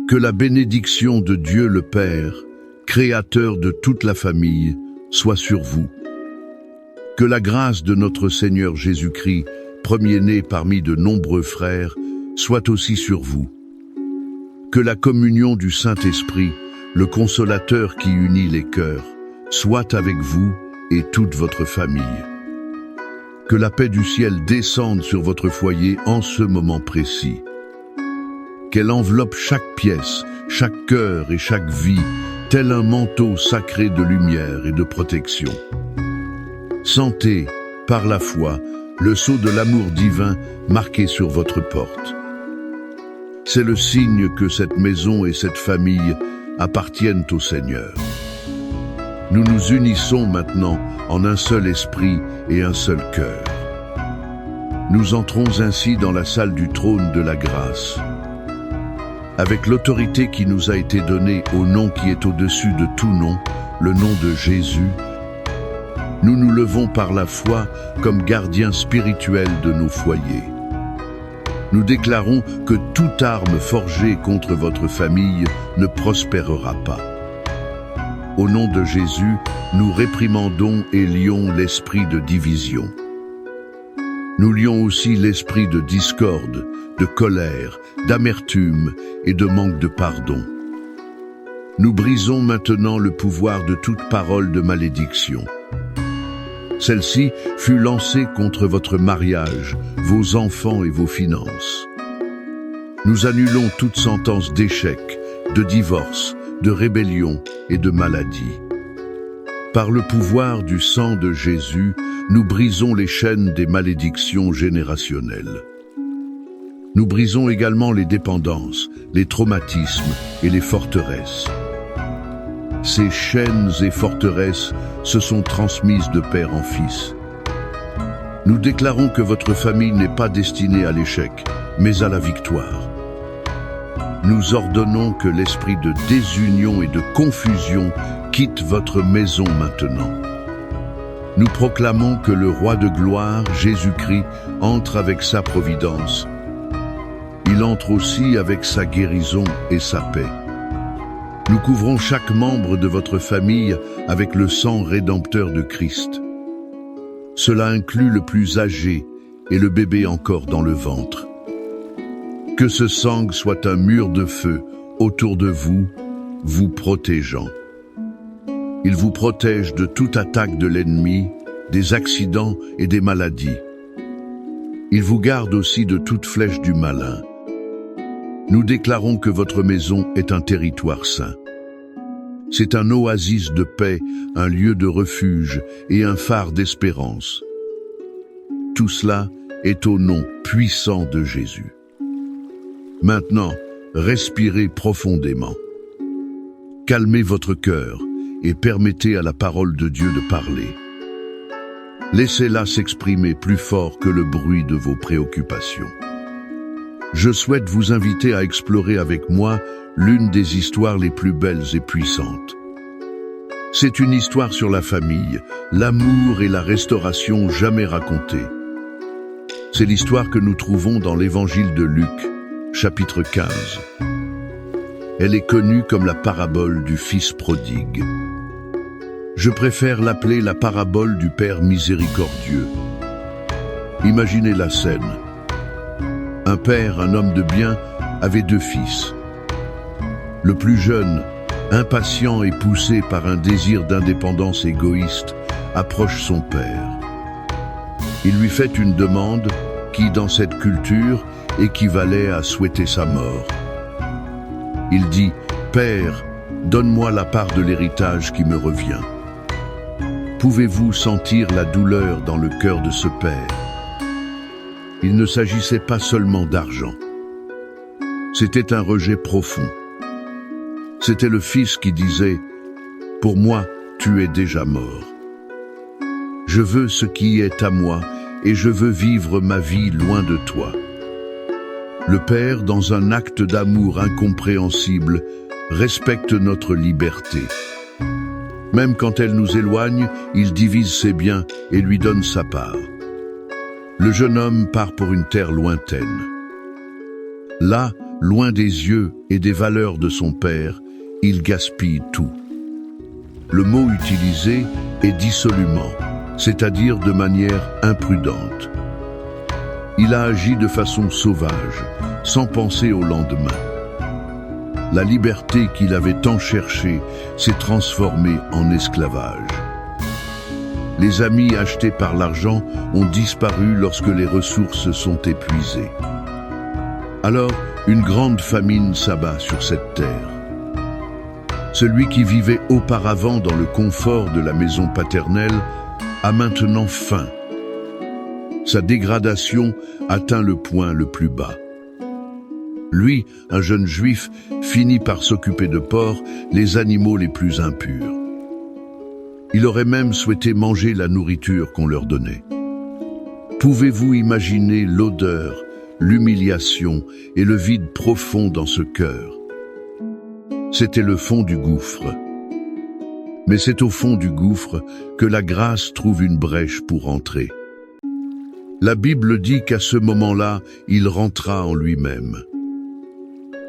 Que la bénédiction de Dieu le Père, Créateur de toute la famille, soit sur vous. Que la grâce de notre Seigneur Jésus-Christ, premier-né parmi de nombreux frères, soit aussi sur vous. Que la communion du Saint-Esprit, le Consolateur qui unit les cœurs, soit avec vous et toute votre famille. Que la paix du ciel descende sur votre foyer en ce moment précis. Qu'elle enveloppe chaque pièce, chaque cœur et chaque vie, tel un manteau sacré de lumière et de protection. Sentez, par la foi, le sceau de l'amour divin marqué sur votre porte. C'est le signe que cette maison et cette famille appartiennent au Seigneur. Nous nous unissons maintenant en un seul esprit et un seul cœur. Nous entrons ainsi dans la salle du trône de la grâce. Avec l'autorité qui nous a été donnée au nom qui est au-dessus de tout nom, le nom de Jésus, nous nous levons par la foi comme gardiens spirituels de nos foyers. Nous déclarons que toute arme forgée contre votre famille ne prospérera pas. Au nom de Jésus, nous réprimandons et lions l'esprit de division. Nous lions aussi l'esprit de discorde, de colère, d'amertume et de manque de pardon. Nous brisons maintenant le pouvoir de toute parole de malédiction. Celle-ci fut lancée contre votre mariage, vos enfants et vos finances. Nous annulons toute sentence d'échec, de divorce, de rébellion et de maladie. Par le pouvoir du sang de Jésus, nous brisons les chaînes des malédictions générationnelles. Nous brisons également les dépendances, les traumatismes et les forteresses. Ces chaînes et forteresses se sont transmises de père en fils. Nous déclarons que votre famille n'est pas destinée à l'échec, mais à la victoire. Nous ordonnons que l'esprit de désunion et de confusion quitte votre maison maintenant. Nous proclamons que le Roi de gloire, Jésus-Christ, entre avec sa providence. Il entre aussi avec sa guérison et sa paix. Nous couvrons chaque membre de votre famille avec le sang rédempteur de Christ. Cela inclut le plus âgé et le bébé encore dans le ventre. Que ce sang soit un mur de feu autour de vous, vous protégeant. Il vous protège de toute attaque de l'ennemi, des accidents et des maladies. Il vous garde aussi de toute flèche du malin. Nous déclarons que votre maison est un territoire saint. C'est un oasis de paix, un lieu de refuge et un phare d'espérance. Tout cela est au nom puissant de Jésus. Maintenant, respirez profondément. Calmez votre cœur et permettez à la parole de Dieu de parler. Laissez-la s'exprimer plus fort que le bruit de vos préoccupations. Je souhaite vous inviter à explorer avec moi l'une des histoires les plus belles et puissantes. C'est une histoire sur la famille, l'amour et la restauration jamais racontée. C'est l'histoire que nous trouvons dans l'évangile de Luc, chapitre 15. Elle est connue comme la parabole du fils prodigue. Je préfère l'appeler la parabole du Père miséricordieux. Imaginez la scène. Un père, un homme de bien, avait 2 fils. Le plus jeune, impatient et poussé par un désir d'indépendance égoïste, approche son père. Il lui fait une demande qui, dans cette culture, équivalait à souhaiter sa mort. Il dit « Père, donne-moi la part de l'héritage qui me revient. » Pouvez-vous sentir la douleur dans le cœur de ce père? Il ne s'agissait pas seulement d'argent. C'était un rejet profond. C'était le fils qui disait « Pour moi, tu es déjà mort. Je veux ce qui est à moi et je veux vivre ma vie loin de toi. » Le Père, dans un acte d'amour incompréhensible, respecte notre liberté. Même quand elle nous éloigne, il divise ses biens et lui donne sa part. Le jeune homme part pour une terre lointaine. Là, loin des yeux et des valeurs de son père, il gaspille tout. Le mot utilisé est dissolument, c'est-à-dire de manière imprudente. Il a agi de façon sauvage, sans penser au lendemain. La liberté qu'il avait tant cherchée s'est transformée en esclavage. Les amis achetés par l'argent ont disparu lorsque les ressources sont épuisées. Alors, une grande famine s'abat sur cette terre. Celui qui vivait auparavant dans le confort de la maison paternelle a maintenant faim. Sa dégradation atteint le point le plus bas. Lui, un jeune juif, finit par s'occuper de porcs, les animaux les plus impurs. Il aurait même souhaité manger la nourriture qu'on leur donnait. Pouvez-vous imaginer l'odeur, l'humiliation et le vide profond dans ce cœur? C'était le fond du gouffre. Mais c'est au fond du gouffre que la grâce trouve une brèche pour entrer. La Bible dit qu'à ce moment-là, il rentra en lui-même.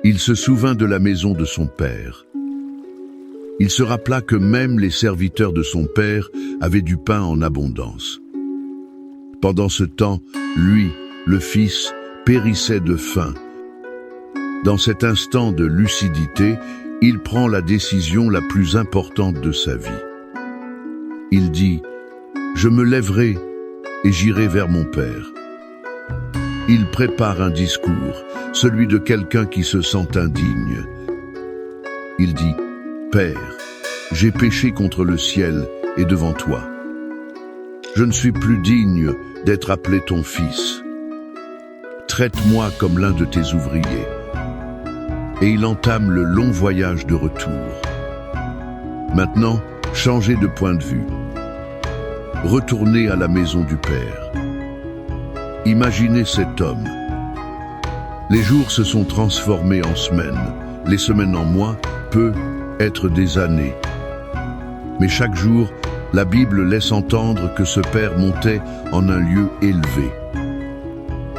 Il se souvint de la maison de son père. Il se rappela que même les serviteurs de son père avaient du pain en abondance. Pendant ce temps, lui, le fils, périssait de faim. Dans cet instant de lucidité, il prend la décision la plus importante de sa vie. Il dit « Je me lèverai et j'irai vers mon père ». Il prépare un discours, celui de quelqu'un qui se sent indigne. Il dit « Père, j'ai péché contre le ciel et devant toi. Je ne suis plus digne d'être appelé ton fils. Traite-moi comme l'un de tes ouvriers. » Et il entame le long voyage de retour. Maintenant, changez de point de vue. Retournez à la maison du Père. Imaginez cet homme. Les jours se sont transformés en semaines, les semaines en mois, peut être des années. Mais chaque jour, la Bible laisse entendre que ce Père montait en un lieu élevé.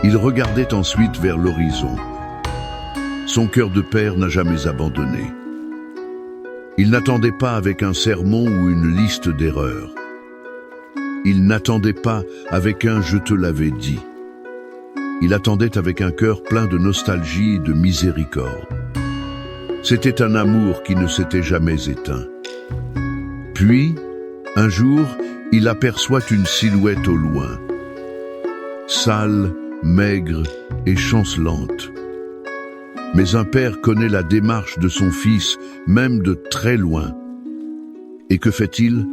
Il regardait ensuite vers l'horizon. Son cœur de père n'a jamais abandonné. Il n'attendait pas avec un sermon ou une liste d'erreurs. Il n'attendait pas avec un « je te l'avais dit ». Il attendait avec un cœur plein de nostalgie et de miséricorde. C'était un amour qui ne s'était jamais éteint. Puis, un jour, il aperçoit une silhouette au loin. Sale, maigre et chancelante. Mais un père connaît la démarche de son fils, même de très loin. Et que fait-il?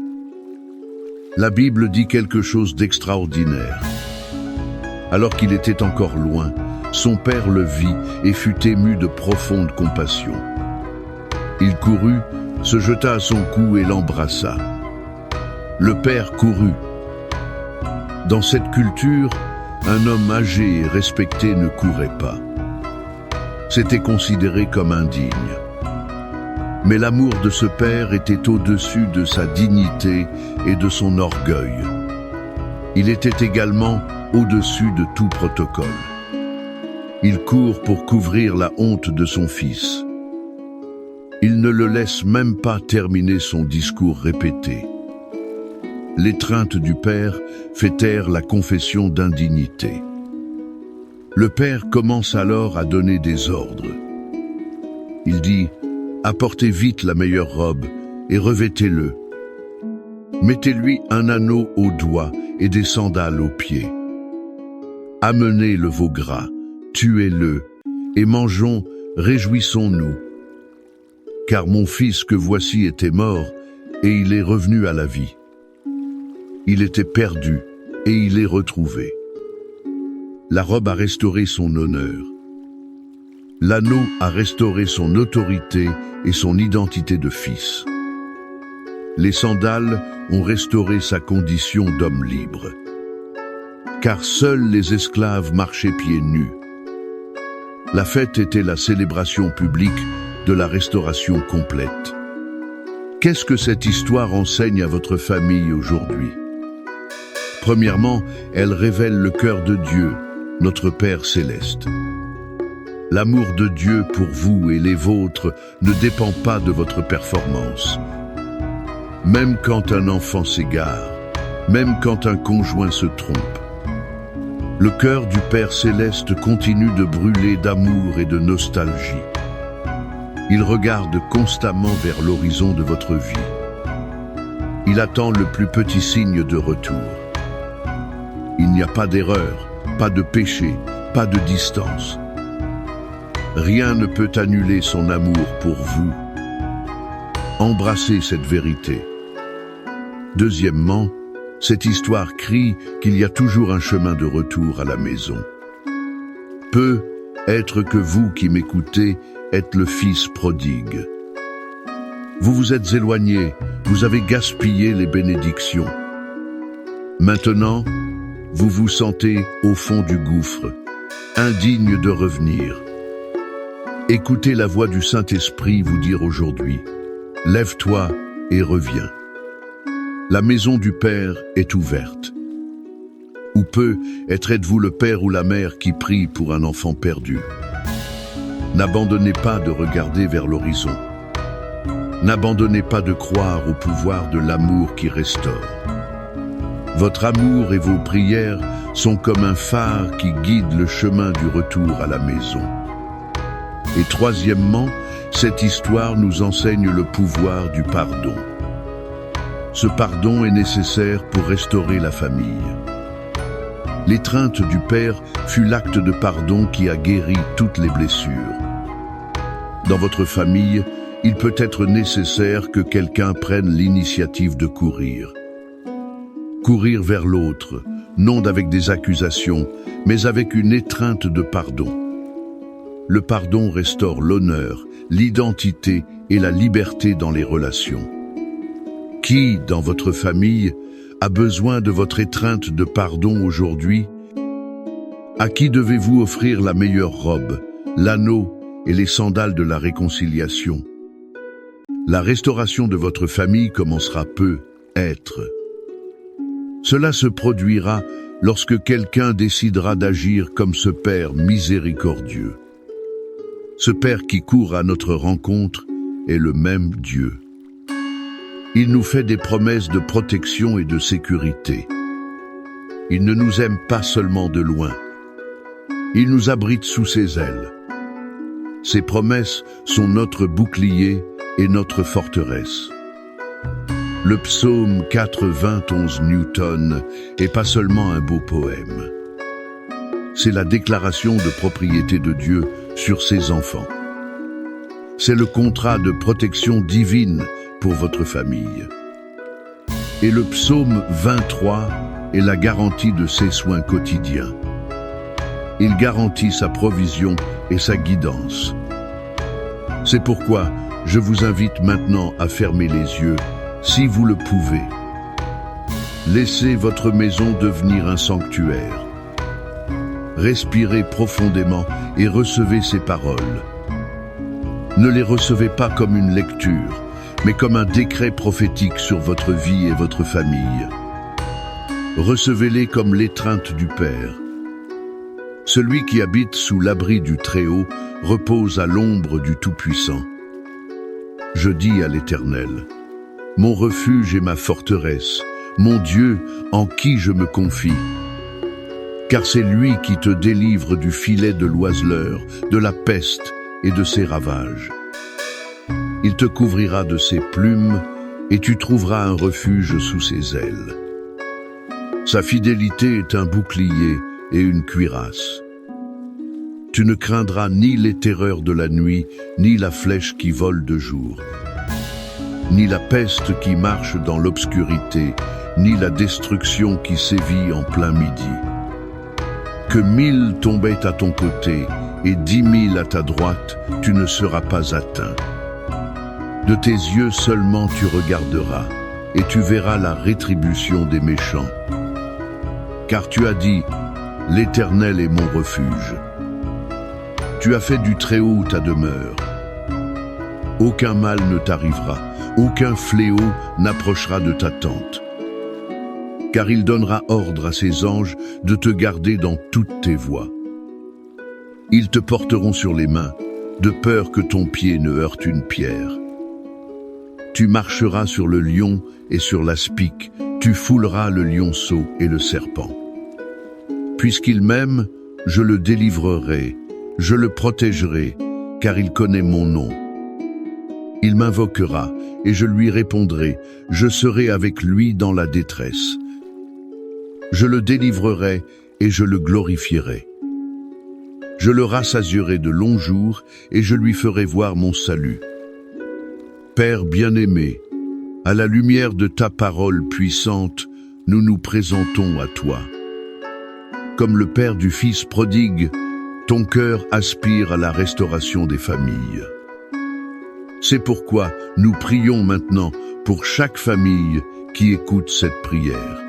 La Bible dit quelque chose d'extraordinaire. Alors qu'il était encore loin, son père le vit et fut ému de profonde compassion. Il courut, se jeta à son cou et l'embrassa. Le père courut. Dans cette culture, un homme âgé et respecté ne courait pas. C'était considéré comme indigne. Mais l'amour de ce père était au-dessus de sa dignité et de son orgueil. Il était également au-dessus de tout protocole. Il court pour couvrir la honte de son fils. Il ne le laisse même pas terminer son discours répété. L'étreinte du père fait taire la confession d'indignité. Le père commence alors à donner des ordres. Il dit « Apportez vite la meilleure robe et revêtez-le. Mettez-lui un anneau au doigt et des sandales aux pieds. Amenez le veau gras, tuez-le et mangeons, réjouissons-nous. Car mon fils que voici était mort et il est revenu à la vie. Il était perdu et il est retrouvé. » La robe a restauré son honneur. L'anneau a restauré son autorité et son identité de fils. Les sandales ont restauré sa condition d'homme libre. Car seuls les esclaves marchaient pieds nus. La fête était la célébration publique de la restauration complète. Qu'est-ce que cette histoire enseigne à votre famille aujourd'hui? Premièrement, elle révèle le cœur de Dieu, notre Père céleste. L'amour de Dieu pour vous et les vôtres ne dépend pas de votre performance. Même quand un enfant s'égare, même quand un conjoint se trompe, le cœur du Père Céleste continue de brûler d'amour et de nostalgie. Il regarde constamment vers l'horizon de votre vie. Il attend le plus petit signe de retour. Il n'y a pas d'erreur, pas de péché, pas de distance. Rien ne peut annuler son amour pour vous. Embrassez cette vérité. Deuxièmement, cette histoire crie qu'il y a toujours un chemin de retour à la maison. Peut être que vous qui m'écoutez êtes le fils prodigue. Vous vous êtes éloigné, vous avez gaspillé les bénédictions. Maintenant, vous vous sentez au fond du gouffre, indigne de revenir. Écoutez la voix du Saint-Esprit vous dire aujourd'hui, « Lève-toi et reviens ». La maison du Père est ouverte. Ou peut-être êtes-vous le père ou la mère qui prie pour un enfant perdu. N'abandonnez pas de regarder vers l'horizon. N'abandonnez pas de croire au pouvoir de l'amour qui restaure. Votre amour et vos prières sont comme un phare qui guide le chemin du retour à la maison. Et troisièmement, cette histoire nous enseigne le pouvoir du pardon. Ce pardon est nécessaire pour restaurer la famille. L'étreinte du Père fut l'acte de pardon qui a guéri toutes les blessures. Dans votre famille, il peut être nécessaire que quelqu'un prenne l'initiative de courir. Courir vers l'autre, non avec des accusations, mais avec une étreinte de pardon. Le pardon restaure l'honneur, l'identité et la liberté dans les relations. Qui, dans votre famille, a besoin de votre étreinte de pardon aujourd'hui? À qui devez-vous offrir la meilleure robe, l'anneau et les sandales de la réconciliation? La restauration de votre famille commencera peut-être. Cela se produira lorsque quelqu'un décidera d'agir comme ce Père miséricordieux. Ce Père qui court à notre rencontre est le même Dieu. Il nous fait des promesses de protection et de sécurité. Il ne nous aime pas seulement de loin. Il nous abrite sous ses ailes. Ses promesses sont notre bouclier et notre forteresse. Le psaume 91 Newton est pas seulement un beau poème. C'est la déclaration de propriété de Dieu sur ses enfants. C'est le contrat de protection divine pour votre famille. Et le psaume 23 est la garantie de ses soins quotidiens. Il garantit sa provision et sa guidance. C'est pourquoi je vous invite maintenant à fermer les yeux, si vous le pouvez. Laissez votre maison devenir un sanctuaire. Respirez profondément et recevez ces paroles. Ne les recevez pas comme une lecture, mais comme un décret prophétique sur votre vie et votre famille. Recevez-les comme l'étreinte du Père. Celui qui habite sous l'abri du Très-Haut repose à l'ombre du Tout-Puissant. Je dis à l'Éternel, mon refuge et ma forteresse, mon Dieu en qui je me confie. Car c'est lui qui te délivre du filet de l'oiseleur, de la peste et de ses ravages. Il te couvrira de ses plumes et tu trouveras un refuge sous ses ailes. Sa fidélité est un bouclier et une cuirasse. Tu ne craindras ni les terreurs de la nuit, ni la flèche qui vole de jour, ni la peste qui marche dans l'obscurité, ni la destruction qui sévit en plein midi. Que 1000 tombaient à ton côté et 10 000 à ta droite, tu ne seras pas atteint. De tes yeux seulement tu regarderas, et tu verras la rétribution des méchants. Car tu as dit, l'Éternel est mon refuge. Tu as fait du Très-Haut ta demeure. Aucun mal ne t'arrivera, aucun fléau n'approchera de ta tente. Car il donnera ordre à ses anges de te garder dans toutes tes voies. Ils te porteront sur les mains, de peur que ton pied ne heurte une pierre. Tu marcheras sur le lion et sur l'aspic, tu fouleras le lionceau et le serpent. Puisqu'il m'aime, je le délivrerai, je le protégerai, car il connaît mon nom. Il m'invoquera, et je lui répondrai, je serai avec lui dans la détresse. Je le délivrerai, et je le glorifierai. Je le rassasierai de longs jours, et je lui ferai voir mon salut. Père bien-aimé, à la lumière de ta parole puissante, nous nous présentons à toi. Comme le Père du Fils prodigue, ton cœur aspire à la restauration des familles. C'est pourquoi nous prions maintenant pour chaque famille qui écoute cette prière.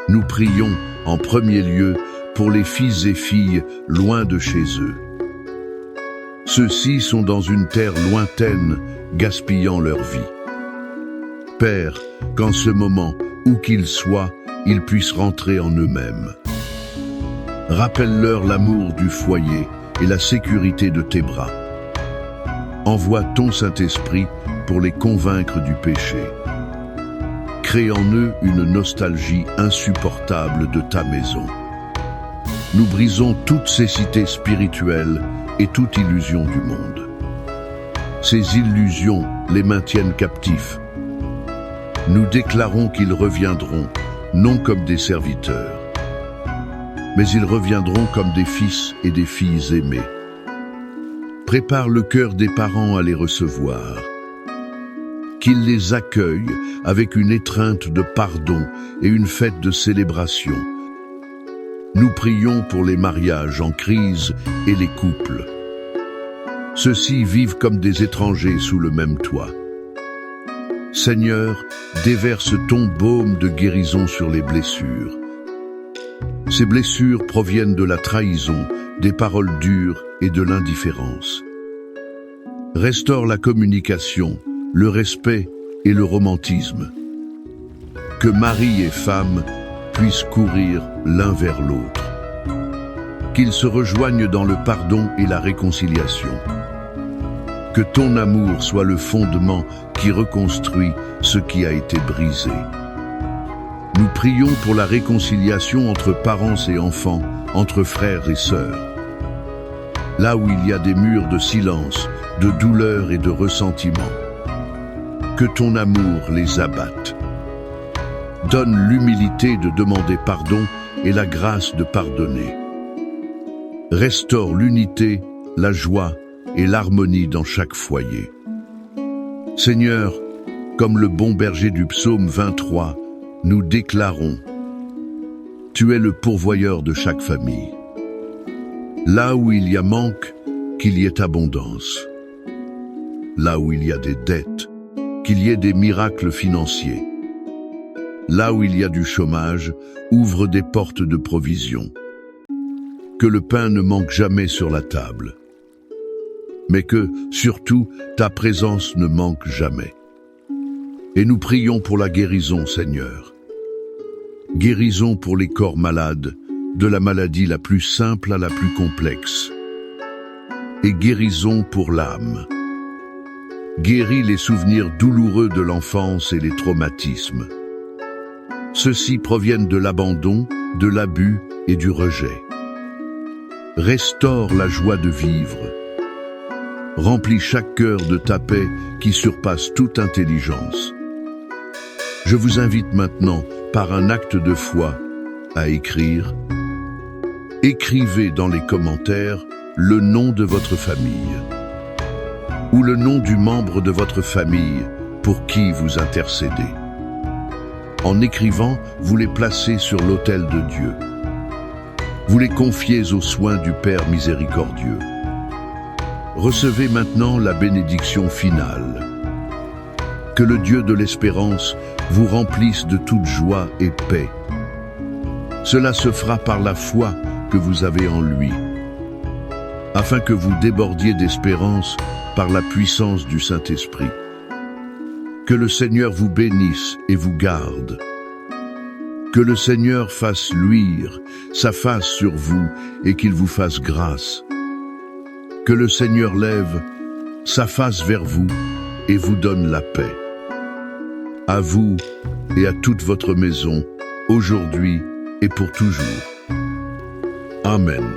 Nous prions en premier lieu pour les fils et filles loin de chez eux. Ceux-ci sont dans une terre lointaine, gaspillant leur vie. Père, qu'en ce moment, où qu'ils soient, ils puissent rentrer en eux-mêmes. Rappelle-leur l'amour du foyer et la sécurité de tes bras. Envoie ton Saint-Esprit pour les convaincre du péché. Crée en eux une nostalgie insupportable de ta maison. Nous brisons toute cécité spirituelle et toute illusion du monde. Ces illusions les maintiennent captifs. Nous déclarons qu'ils reviendront, non comme des serviteurs, mais ils reviendront comme des fils et des filles aimés. Prépare le cœur des parents à les recevoir. Qu'ils les accueillent avec une étreinte de pardon et une fête de célébration. Nous prions pour les mariages en crise et les couples. Ceux-ci vivent comme des étrangers sous le même toit. Seigneur, déverse ton baume de guérison sur les blessures. Ces blessures proviennent de la trahison, des paroles dures et de l'indifférence. Restaure la communication, le respect et le romantisme. Que mari et femme puissent courir l'un vers l'autre. Qu'ils se rejoignent dans le pardon et la réconciliation. Que ton amour soit le fondement qui reconstruit ce qui a été brisé. Nous prions pour la réconciliation entre parents et enfants, entre frères et sœurs. Là où il y a des murs de silence, de douleur et de ressentiment, que ton amour les abatte. Donne l'humilité de demander pardon et la grâce de pardonner. Restaure l'unité, la joie et l'harmonie dans chaque foyer. Seigneur, comme le bon berger du psaume 23, nous déclarons: Tu es le pourvoyeur de chaque famille. Là où il y a manque, qu'il y ait abondance. Là où il y a des dettes, qu'il y ait des miracles financiers. Là où il y a du chômage, ouvre des portes de provision. Que le pain ne manque jamais sur la table. Mais que, surtout, ta présence ne manque jamais. Et nous prions pour la guérison, Seigneur. Guérison pour les corps malades, de la maladie la plus simple à la plus complexe. Et guérison pour l'âme. Guéris les souvenirs douloureux de l'enfance et les traumatismes. Ceux-ci proviennent de l'abandon, de l'abus et du rejet. Restaure la joie de vivre. Remplis chaque cœur de ta paix qui surpasse toute intelligence. Je vous invite maintenant, par un acte de foi, à écrire. Écrivez dans les commentaires le nom de votre famille ou le nom du membre de votre famille pour qui vous intercédez. En écrivant, vous les placez sur l'autel de Dieu. Vous les confiez aux soins du Père miséricordieux. Recevez maintenant la bénédiction finale. Que le Dieu de l'espérance vous remplisse de toute joie et paix. Cela se fera par la foi que vous avez en lui, afin que vous débordiez d'espérance par la puissance du Saint-Esprit. Que le Seigneur vous bénisse et vous garde. Que le Seigneur fasse luire sa face sur vous et qu'il vous fasse grâce. Que le Seigneur lève sa face vers vous et vous donne la paix. À vous et à toute votre maison, aujourd'hui et pour toujours. Amen.